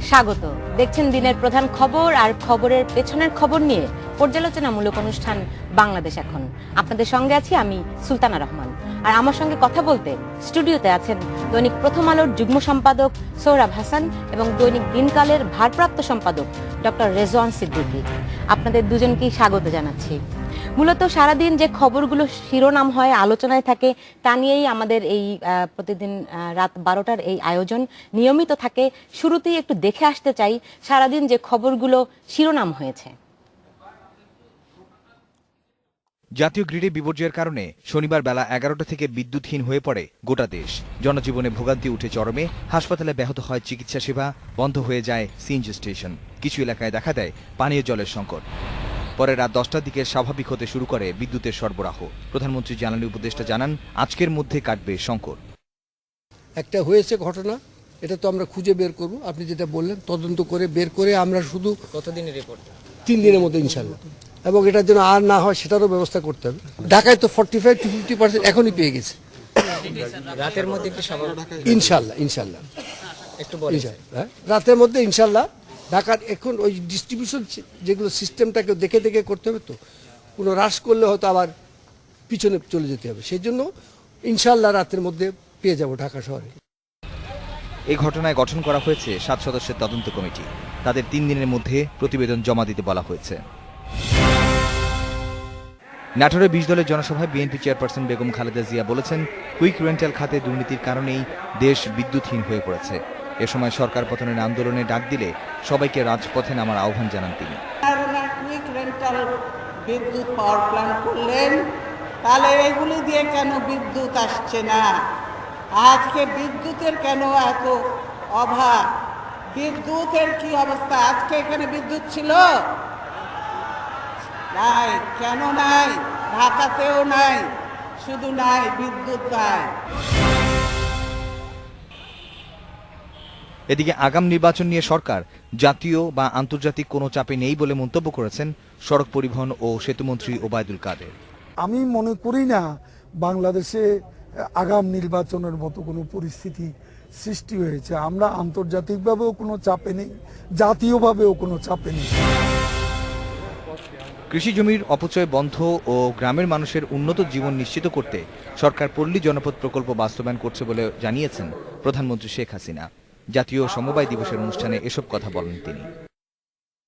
স্বাগত। দেখছেন দিনের প্রধান খবর আর খবরের পেছনের খবর নিয়ে পর্যালোচনামূলক অনুষ্ঠান বাংলাদেশ এখন। আপনাদের সঙ্গে আছি আমি সুলতানা রহমান, আর আমার সঙ্গে কথা বলতে স্টুডিওতে আছেন দৈনিক প্রথম আলোর যুগ্ম সম্পাদক সোহরাব হাসান এবং দৈনিক দিনকালের ভারপ্রাপ্ত সম্পাদক ডক্টর রেজওয়ান সিদ্দিকী। আপনাদের দুজনকেই স্বাগত জানাচ্ছি। মূলত সারাদিন যে খবরগুলো শিরোনাম হয়, আলোচনায় থাকে, তা নিয়েই আমাদের এই প্রতিদিন রাত 12টার এই আয়োজন নিয়মিত থাকে। শুরুতেই একটু দেখে আসতে চাই সারাদিন যে খবরগুলো শিরোনাম হয়েছে। জাতীয় গ্রিডে বিপর্যয়ের কারণে শনিবার বেলা 11টা থেকে বিদ্যুৎহীন হয়ে পড়ে গোটা দেশ। জনজীবনে ভোগান্তি উঠে চরমে। হাসপাতালে ব্যাহত হয় চিকিৎসা সেবা, বন্ধ হয়ে যায় সিএনজি স্টেশন। কিছু এলাকায় দেখা দেয় পানীয় জলের সংকট। পরে রাত 10টার দিকে স্বাভাবিক হতে শুরু করে বিদ্যুতের সরবরাহ। প্রধানমন্ত্রী জ্বালানি উপদেষ্টা জানান, আজকের মধ্যে কাটবে সংকট। একটা হয়েছে ঘটনা, এটা তো আমরা খুঁজে বের করব। আপনি যেটা বললেন, তদন্ত করে বের করে আমরা শুধু কতদিনের রিপোর্ট? 3 দিনের মধ্যে ইনশাল্লাহ, এবং এটার জন্য আর না হয় সেটারও ব্যবস্থা করতে হবে। ঢাকায় তো 45 to 50% এখনই পেয়ে গেছে। রাতের মধ্যে কি স্বাভাবিক? ইনশাল্লাহ ইনশাল্লাহ একটু বলেন। হ্যাঁ, রাতের মধ্যে ইনশাল্লাহ। ঢাকার এখন ওই ডিস্ট্রিবিউশন যেগুলো সিস্টেমটাকে দেখে দেখে করতে হবে, তো কোনো হ্রাস করলে হয়তো আবার পিছনে চলে যেতে হবে। সেই জন্য ইনশাল্লাহ রাতের মধ্যে পেয়ে যাব ঢাকা শহরে। এই ঘটনায় গঠন করা হয়েছে 7 সদস্যের তদন্ত কমিটি। তাদের 3 দিনের মধ্যে প্রতিবেদন জমা দিতে বলা হয়েছে। নাটোরে 20 দলের জনসভায় বিএনপি চেয়ারপারসন বেগম খালেদা জিয়া বলেছেন, কুইক রেন্টাল খাতে দুর্নীতির কারণেই দেশ বিদ্যুৎহীন হয়ে পড়েছে। এ সময় সরকার পতনের আন্দোলনে ডাক দিলে সবাইকে রাজপথে নামার আহ্বান জানান তিনি। কুইক রেন্টাল বিদ্যুৎ পাওয়ার প্ল্যান্ট করলেন, তাহলে এগুলি দিয়ে কেন বিদ্যুৎ আসছে না? আজকে বিদ্যুতের কেন এত অভাব? বিদ্যুতের কি অবস্থা? আজকে এখানে বিদ্যুৎ ছিল নাই, কেন নাই? ঢাকাতেও নাই, শুধু নাই বিদ্যুৎ নাই। এদিকে আগাম নির্বাচন নিয়ে সরকার জাতীয় বা আন্তর্জাতিক কোনো চাপে নেই বলে মন্তব্য করেছেন সড়ক পরিবহন ও সেতুমন্ত্রী ওবায়দুল কাদের। আমি মনে করি না বাংলাদেশে আগাম নির্বাচনের মতো কোনো পরিস্থিতি সৃষ্টি হয়েছে। আমরা আন্তর্জাতিকভাবেও কোনো চাপে নেই, জাতীয়ভাবেও কোনো চাপে নেই। কৃষি জমির অপচয় বন্ধ ও গ্রামের মানুষের উন্নত জীবন নিশ্চিত করতে সরকার পল্লী জনপদ প্রকল্প বাস্তবায়ন করছে বলে জানিয়েছেন প্রধানমন্ত্রী শেখ হাসিনা। জাতীয় সমবায় দিবসের অনুষ্ঠানে এসব কথা বলেন তিনি।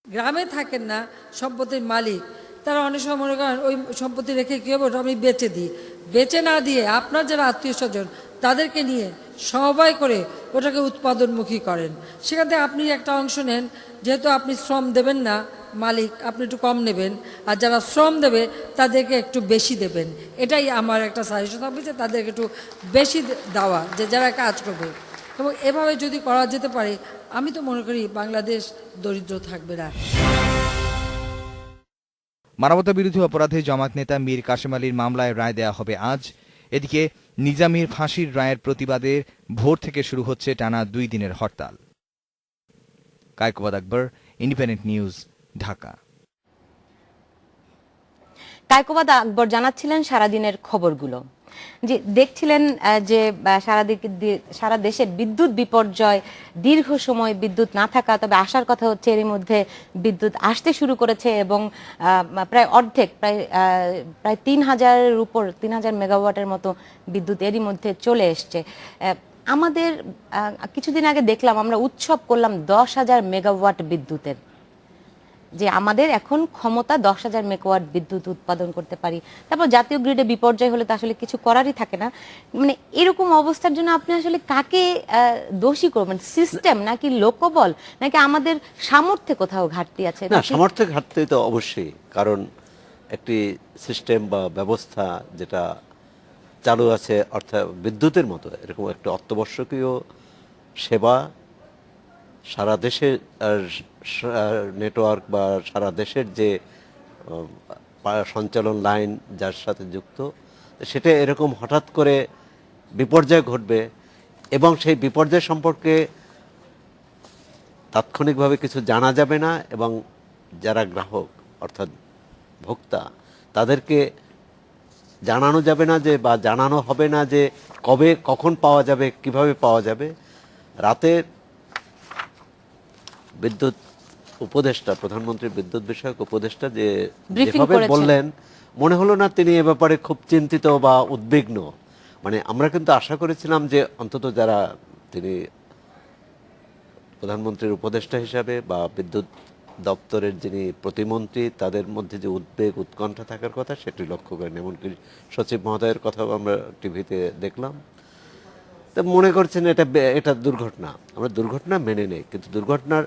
গ্রামে থাকেন না সম্পত্তির মালিক, তারা অনেক সময় মনে করেন ওই সম্পত্তি রেখে কী হবে, ওটা আমি বেচে দিই। বেচে না দিয়ে আপনার যারা আত্মীয় স্বজন তাদেরকে নিয়ে সমবায় করে ওটাকে উৎপাদনমুখী করেন। সেখান থেকে আপনি একটা অংশ নেন, যেহেতু আপনি শ্রম দেবেন না মালিক, আপনি একটু কম নেবেন, আর যারা শ্রম দেবে তাদেরকে একটু বেশি দেবেন। এটাই আমার একটা সাজেশন থাকবে, যে তাদেরকে একটু বেশি দেওয়া, যে যারা কাজ করবে। এবং এভাবে যদি করা যেতে পারে, আমি তো মনে করি বাংলাদেশ দরিদ্র থাকবে না। মানবতা বিরোধী অপরাধে জামায়াত নেতা মীর কাসেম আলীর মামলায় রায় দেয়া হবে আজ। এদিকে নিজামীর ফাঁসির রায়ের প্রতিবাদে ভোর থেকে শুরু হচ্ছে টানা 2 দিনের হরতাল। কায়কোবাদ আকবর, ইন্ডিপেন্ডেন্ট নিউজ, ঢাকা। কায়কোবাদ আকবর জানাচ্ছিলেন সারাদিনের খবরগুলো। যে দেখছিলেন যে সারা দেশে বিদ্যুৎ বিপর্যয়, দীর্ঘ সময় বিদ্যুৎ না থাকা, তবে আসার কথা হচ্ছে এর মধ্যে বিদ্যুৎ আসতে শুরু করেছে এবং প্রায় অর্ধেক, প্রায় 3000-এর উপর, 3000 মেগাওয়াটের মতো বিদ্যুৎ এরই মধ্যে চলে এসছে। আমাদের কিছুদিন আগে দেখলাম, আমরা উৎসব করলাম 10,000 মেগাওয়াট বিদ্যুতের, যে আমাদের এখন ক্ষমতা 10,000 মেগাওয়াট বিদ্যুৎ উৎপাদন করতে পারি। তারপর জাতীয় গ্রিডে বিপর্যয় হলে তো আসলে কিছু করারই থাকে না। মানে এরকম অবস্থার জন্য আপনি আসলে কাকে দোষী করবেন? সিস্টেম, নাকি লোকবল, নাকি আমাদের সামর্থ্যে কোথাও ঘাটতি আছে? না, সামর্থ্যের ঘাটতি তো অবশ্যই, কারণ একটি সিস্টেম বা ব্যবস্থা যেটা চালু আছে, অর্থাৎ বিদ্যুতের মতো এরকম একটা অত্যাবশ্যকীয় সেবা সারা দেশের নেটওয়ার্ক বা সারা দেশের যে সঞ্চালন লাইন যার সাথে যুক্ত, সেটা এরকম হঠাৎ করে বিপর্যয় ঘটবে এবং সেই বিপর্যয় সম্পর্কে তাৎক্ষণিকভাবে কিছু জানা যাবে না, এবং যারা গ্রাহক অর্থাৎ ভোক্তা তাদেরকে জানানো যাবে না যে, বা জানানো হবে না যে কবে কখন পাওয়া যাবে, কিভাবে পাওয়া যাবে। রাতের বিদ্যুৎ উপদেষ্টা, প্রধানমন্ত্রীর বিদ্যুৎ বিষয়ক উপদেষ্টা যে Briefing যেভাবে করেছেন। বললেন, মনে হলো না তিনি এ ব্যাপারে খুব চিন্তিত বা উদ্বিগ্ন। মানে আমরা কিন্তু আশা করেছিলাম যে অন্তত যারা তিনি প্রধানমন্ত্রীর উপদেষ্টা হিসাবে বা বিদ্যুৎ দপ্তরের যিনি প্রতিমন্ত্রী, তাদের মধ্যে যে উদ্বেগ উৎকণ্ঠা থাকার কথা সেটি লক্ষ্য করেন। এমনকি সচিব মহোদয়ের কথাও আমরা টিভিতে দেখলাম। তা মনে করছেন এটা দুর্ঘটনা, আমরা দুর্ঘটনা মেনে নেই, কিন্তু দুর্ঘটনার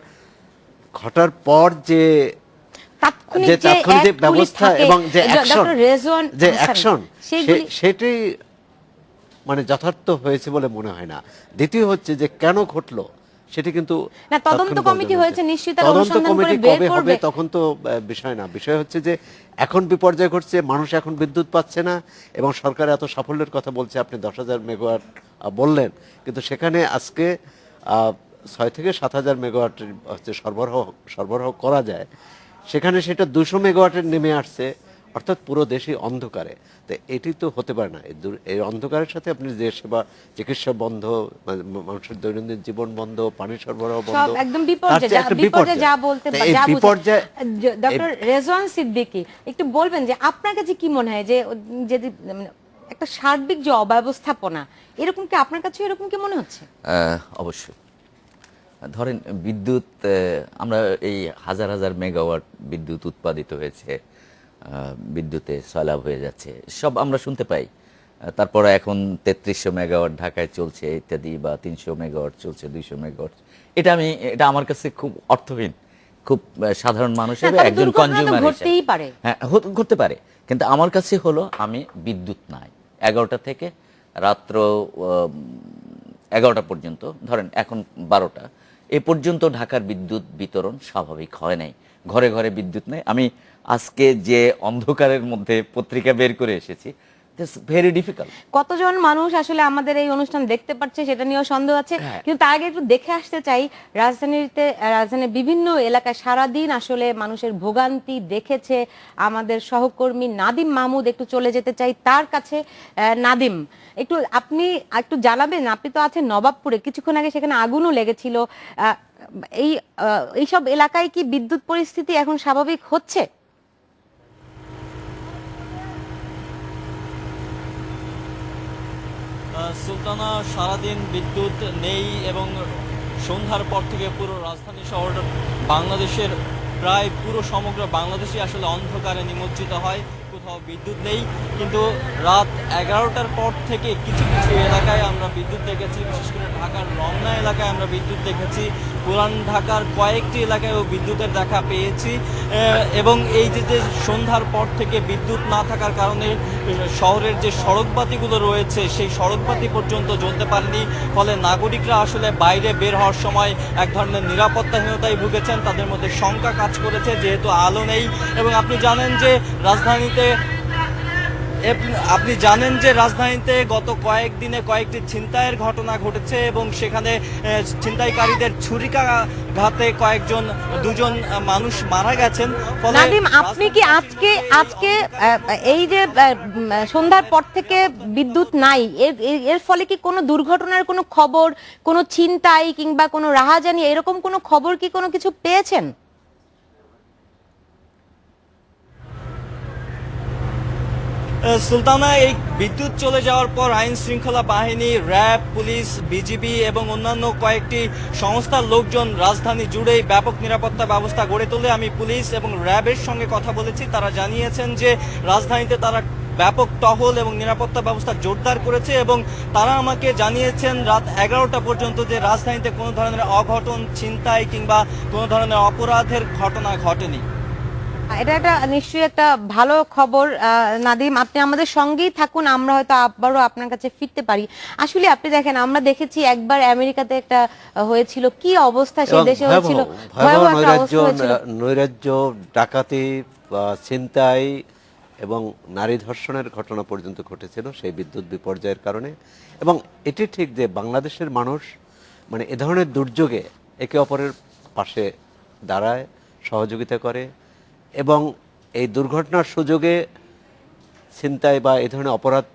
ঘটার পর যে তাৎক্ষণিক যে তাৎক্ষণিক যে act গুলি ব্যবস্থা থাকে, এবং যে অ্যাকশন, ডক্টর রেজওয়ান যে হাসান, অ্যাকশন, সেইগুলি- সেটি মানে যথার্থ হয়েছে বলে মনে হয় না। দ্বিতীয় হচ্ছে যে কেন ঘটলো সেটি কিন্তু না, তদন্ত তাৎক্ষণিক কমিটি বলা হয়েছে, যাচ্ছে। নিশ্চয়ই তারা তদন্ত অনুসন্ধান করে কমিটি বের কবে হবে করবে। তখন তো বিষয় না, বিষয় হচ্ছে যে এখন বিপর্যয় ঘটছে, মানুষ এখন বিদ্যুৎ পাচ্ছে না, এবং সরকার এত সাফল্যের কথা বলছে, আপনি 10,000 মেগাওয়াট বললেন, কিন্তু সেখানে আজকে 6 থেকে 7,000 মেগাওয়াট হচ্ছে সরবরাহ করা যায়, সেখানে সেটা 200 মেগাওয়াটের নেমে আসছে, অর্থাৎ পুরো দেশই অন্ধকারে। তো এটি তো হতে পারে না। এই অন্ধকারের সাথে আপনি যে সেবা, চিকিৎসা বন্ধ, মানুষের দৈনন্দিন জীবন বন্ধ, পানি সরবরাহ বন্ধ, সব একদম তার বিপর্যয়, চেয়ে একটা বিপর্যয় যা বলতে তো এই যা বিপর্যয় ডক্টর রেজওয়ান সিদ্দিকী, একটু বলবেন যে আপনার কাছে কি মনে হয় যে যদি মানে একটা সার্বিক যে অব্যবস্থাপনা, এরকম কি আপনার কাছে এরকম কি মনে হচ্ছে? অবশ্যই। ধরেন বিদ্যুৎ, আমরা এই হাজার হাজার মেগাওয়াট বিদ্যুৎ উৎপাদিত হয়েছে, বিদ্যুতে সয়লাব হয়ে যাচ্ছে, সব আমরা শুনতে পাই। তারপরে এখন 3300 মেগাওয়াট ঢাকায় চলছে ইত্যাদি, বা 300 মেগাওয়াট চলছে, 200 মেগাওয়াট। এটা আমার কাছে খুব অর্থহীন, খুব সাধারণ মানুষের না, তবে একজন দুর্ঘটনা তো কনজিউমার ঘটতেই পারে। হ্যাঁ, ঘটতে পারে, কিন্তু আমার কাছে হলো আমি বিদ্যুৎ নাই 11টা থেকে রাত্র 11টা পর্যন্ত, ধরেন এখন 12টা, এ পর্যন্ত ঢাকার বিদ্যুৎ বিতরণ স্বাভাবিক হয় নাই, ঘরে ঘরে বিদ্যুৎ নেই। আমি আজকে যে অন্ধকারের মধ্যে পত্রিকা বের করে এসেছি, ভেরি ডিফিকাল্ট। কতজন মানুষ আসলে আমাদের এই অনুষ্ঠান দেখতে পাচ্ছে সেটা নিয়েও সন্দেহ আছে, হ্যাঁ। কিন্তু তার আগে একটু দেখে আসতে চাই রাজধানীর বিভিন্ন এলাকায় সারাদিন আসলে মানুষের ভোগান্তি দেখেছে আমাদের সহকর্মী নাদিম মাহমুদ। একটু চলে যেতে চাই তার কাছে। নাদিম, আপনি একটু জানাবেন, আপনি তো আছেন নবাবপুরে, কিছুক্ষণ আগে সেখানে আগুনও লেগেছিল। এইসব এলাকায় কি বিদ্যুৎ পরিস্থিতি এখন স্বাভাবিক হচ্ছে? সুলতানা, সারাদিন বিদ্যুৎ নেই এবং সন্ধ্যার পর থেকে পুরো রাজধানী শহরটা, বাংলাদেশের প্রায় পুরো সমগ্র বাংলাদেশই আসলে অন্ধকারে নিমজ্জিত হয়, কোথাও বিদ্যুৎ নেই। কিন্তু রাত 11টার পর থেকে কিছু কিছু এলাকায় আমরা বিদ্যুৎ দেখেছি, বিশেষ করে ঢাকার রমনা এলাকায় আমরা বিদ্যুৎ দেখেছি, পুরান ঢাকার কয়েকটি এলাকায়ও বিদ্যুতের দেখা পেয়েছি। এবং এই যে সন্ধ্যার পর থেকে বিদ্যুৎ না থাকার কারণে শহরের যে সড়কবাতিগুলো রয়েছে সেই সড়কবাতি পর্যন্ত জ্বলতে পারেনি, ফলে নাগরিকরা আসলে বাইরে বের হওয়ার সময় এক ধরনের নিরাপত্তাহীনতায় ভুগেছেন, তাদের মধ্যে শঙ্কা কাজ করেছে যেহেতু আলো নেই। এবং আপনি জানেন যে রাজধানীতে গত কয়েকদিনে কয়েকটি ছিনতাইয়ের ঘটনা ঘটেছে এবং সেখানে ছিনতাইকারীদের ছুরিকাঘাতে দুজন মানুষ মারা গেছেন। নাদিম, আপনি কি আজকে এই যে সন্ধ্যার পর থেকে বিদ্যুৎ নাই, এর ফলে কি কোনো দুর্ঘটনার কোনো খবর, কোনো ছিনতাই কিংবা কোনো রাহাজানি, এরকম কোনো খবর কি কোনো কিছু পেয়েছেন? সুলতানা, এই বিদ্যুৎ চলে যাওয়ার পর আইন শৃঙ্খলা বাহিনী, র্যাব, পুলিশ, বিজিবি এবং অন্যান্য কয়েকটি সংস্থার লোকজন রাজধানী জুড়েই ব্যাপক নিরাপত্তা ব্যবস্থা গড়ে তোলে। আমি পুলিশ এবং র্যাবের সঙ্গে কথা বলেছি, তারা জানিয়েছেন যে রাজধানীতে তারা ব্যাপক টহল এবং নিরাপত্তা ব্যবস্থা জোরদার করেছে এবং তারা আমাকে জানিয়েছেন রাত 11টা পর্যন্ত যে রাজধানীতে কোনো ধরনের অঘটন, ছিনতাই কিংবা কোনো ধরনের অপরাধের ঘটনা ঘটেনি। এটা একটা নিশ্চয়ই একটা ভালো খবর। নাদিম, আপনি আমাদের সঙ্গেই থাকুন, আমরা হয়তো আবারও আপনার কাছে ফিরতে পারি। আসলে আপনি দেখেন, আমরা দেখেছি একবার আমেরিকাতে একটা হয়েছিল, কি অবস্থা সেই দেশে হয়েছিল, ভয়াবহ একটা অবস্থা হয়েছিল। নৈরাজ্য, ডাকাতি, ছিনতাই এবং নারী ধর্ষণের ঘটনা পর্যন্ত ঘটেছিল সেই বিদ্যুৎ বিপর্যয়ের কারণে। এবং এটি ঠিক যে বাংলাদেশের মানুষ মানে এ ধরনের দুর্যোগে একে অপরের পাশে দাঁড়ায়, সহযোগিতা করে, এবং এই দুর্ঘটনার সুযোগে ছিনতাই বা এই ধরনের অপরাধ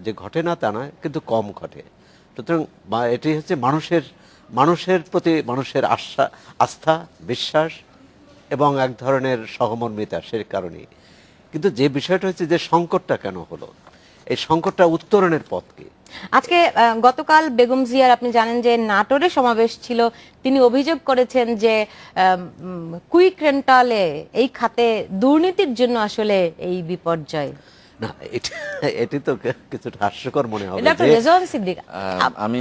যে ঘটে না তা নয়, কিন্তু কম ঘটে। সুতরাং এটি হচ্ছে মানুষের প্রতি মানুষের আস্থা, বিশ্বাস এবং এক ধরনের সহমর্মিতা, সে কারণেই। কিন্তু যে বিষয়টা হচ্ছে যে সংকটটা কেন হলো, এই সংকটটা উত্তরণের পথ কি? আজকে গতকাল বেগম জিয়ার, আপনি জানেন যে নাটোরে সমাবেশ ছিল, তিনি অভিযোগ করেছেন যে কুইক রেন্টালে এই খাতে দুর্নীতির জন্য আসলে এই বিপর্যয়। না, এটি তো কিছুটা হাস্যকর মনে হবে। ডক্টর রেজওয়ান সিদ্দিক, আমি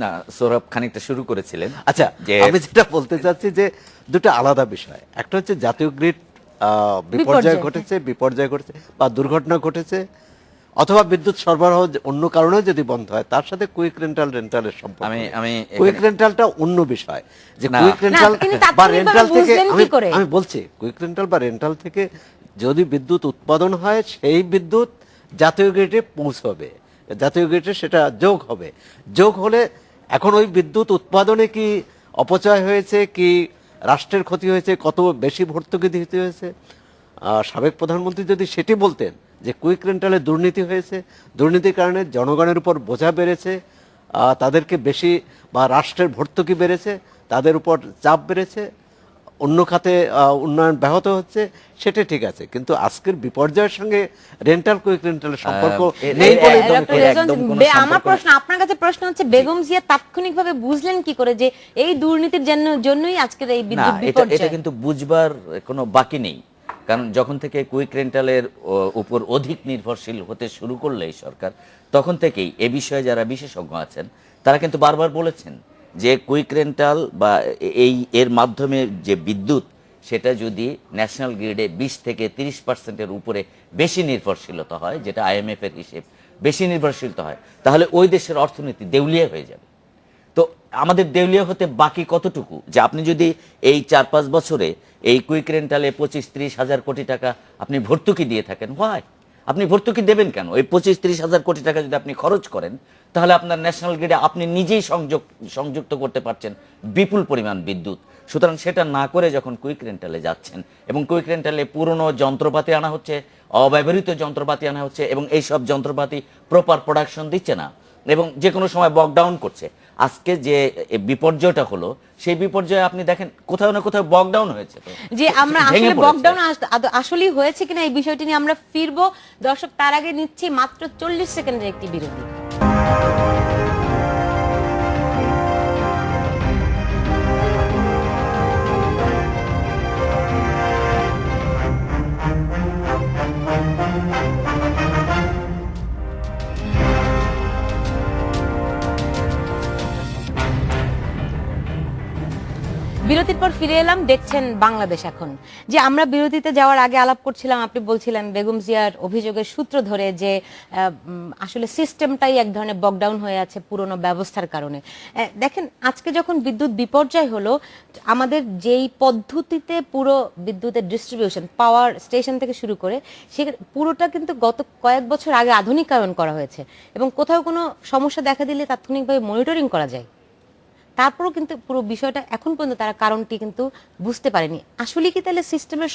না, সৌরভ খানিকটা শুরু করেছিলেন। আচ্ছা, আমি যেটা বলতে চাচ্ছি যে দুটো আলাদা বিষয়। একটা হচ্ছে জাতীয় গ্রিড বিপর্যয় ঘটেছে বা দুর্ঘটনা ঘটেছে, অথবা বিদ্যুৎ সরবরাহ অন্য কারণেও যদি বন্ধ হয়, তার সাথে কুইক রেন্টালের সম্পর্ক। আমি কুইক রেন্টালটা অন্য বিষয়। যে না, কুইক রেন্টাল তিনি বা তাৎক্ষণিকভাবে রেন্টাল থেকে বুঝলেন কি করে? আমি বলছি, কুইক রেন্টাল বা রেন্টাল থেকে যদি বিদ্যুৎ উৎপাদন হয়, সেই বিদ্যুৎ জাতীয় গ্রিডে পৌঁছবে, জাতীয় গ্রিডে সেটা যোগ হবে। যোগ হলে এখন ওই বিদ্যুৎ উৎপাদনে কি অপচয় হয়েছে, কি রাষ্ট্রের ক্ষতি হয়েছে, কত বেশি ভর্তুকি দিতে হয়েছে, সাবেক প্রধানমন্ত্রী যদি সেটি বলতেন যে কুইক রেন্টালে দুর্নীতি হয়েছে, দুর্নীতির কারণে জনগণের উপর বোঝা বেড়েছে, তাদেরকে বেশি বা রাষ্ট্রের ভর্তুকি বেড়েছে, তাদের উপর চাপ বেড়েছে, অন্য খাতে উন্নয়ন ব্যাহত হচ্ছে, সেটা ঠিক আছে। কিন্তু আজকের বিপর্যয়ের সঙ্গে রেন্টাল কুইক রেন্টালের সম্পর্ক নেই বলে আমার প্রশ্ন, আপনার কাছে প্রশ্ন হচ্ছে, বেগম জিয়া তাৎক্ষণিকভাবে বুঝলেন কি করে যে এই দুর্নীতির জন্যই আজকের এই বিদ্যুৎ বিপর্যয়? এটা কিন্তু বুঝবার কোনো বাকি নেই। কারণ যখন থেকে কুইক রেন্টালের উপর অধিক নির্ভরশীল হতে শুরু করলে এই সরকার, তখন থেকেই এ বিষয়ে যারা বিশেষজ্ঞ আছেন তারা কিন্তু বারবার বলেছেন যে কুইক রেন্টাল বা এর মাধ্যমে যে বিদ্যুৎ, সেটা যদি ন্যাশনাল গ্রিডে 20 থেকে 30% উপরে বেশি নির্ভরশীলতা হয়, যেটা IMF এর হিসেব, বেশি নির্ভরশীলতা হয়, তাহলে ওই দেশের অর্থনীতি দেউলিয়া হয়ে যাবে। তো আমাদের দেউলিয়া হতে বাকি কতটুকু? যে আপনি যদি এই 4-5 বছরে এই কুইক রেন্টালে 25-30 হাজার কোটি টাকা আপনি ভর্তুকি দিয়ে থাকেন, হয় আপনি ভর্তুকি দেবেন কেন? এই 25-30 হাজার কোটি টাকা যদি আপনি খরচ করেন, তাহলে আপনার ন্যাশনাল গ্রিডে আপনি নিজেই সংযুক্ত করতে পারছেন বিপুল পরিমাণ বিদ্যুৎ। সুতরাং সেটা না করে যখন কুইক রেন্টালে যাচ্ছেন, এবং কুইক রেন্টালে পুরনো যন্ত্রপাতি আনা হচ্ছে, অব্যবহৃত যন্ত্রপাতি আনা হচ্ছে, এবং এই সব যন্ত্রপাতি প্রপার প্রোডাকশন দিচ্ছে না, এবং যে কোনো সময় বকডাউন করছে। আজকে যে বিপর্যয়টা হলো, সেই বিপর্যয়ে আপনি দেখেন কোথাও না কোথাও বকডাউন হয়েছে। যে আমরা আসলে বকডাউন আসলেই হয়েছে কিনা এই বিষয়টি নিয়ে আমরা ফিরবো। দর্শক, তার আগে নিচ্ছি মাত্র 40 সেকেন্ডের একটি বিরতি। বিরতির পর ফিরে এলাম, দেখছেন বাংলাদেশ এখন। যে আমরা বিরতিতে যাওয়ার আগে আলাপ করছিলাম, আপনি বলছিলেন বেগম জিয়ার অভিযোগের সূত্র ধরে যে আসলে সিস্টেমটাই এক ধরনের বকডাউন হয়ে আছে পুরনো ব্যবস্থার কারণে। দেখেন, আজকে যখন বিদ্যুৎ বিপর্যয় হলো, আমাদের যেই পদ্ধতিতে পুরো বিদ্যুতের ডিস্ট্রিবিউশন, পাওয়ার স্টেশন থেকে শুরু করে, সে পুরোটা কিন্তু গত কয়েক বছর আগে আধুনিকায়ন করা হয়েছে, এবং কোথাও কোনো সমস্যা দেখা দিলে তাৎক্ষণিকভাবে মনিটরিং করা যায়। তারপরও কিন্তু পুরো বিষয়টা এখন পর্যন্ত তারা কারণটি কিন্তু বুঝতে পারেনি। আসলে কি তাহলে সিস্টেমের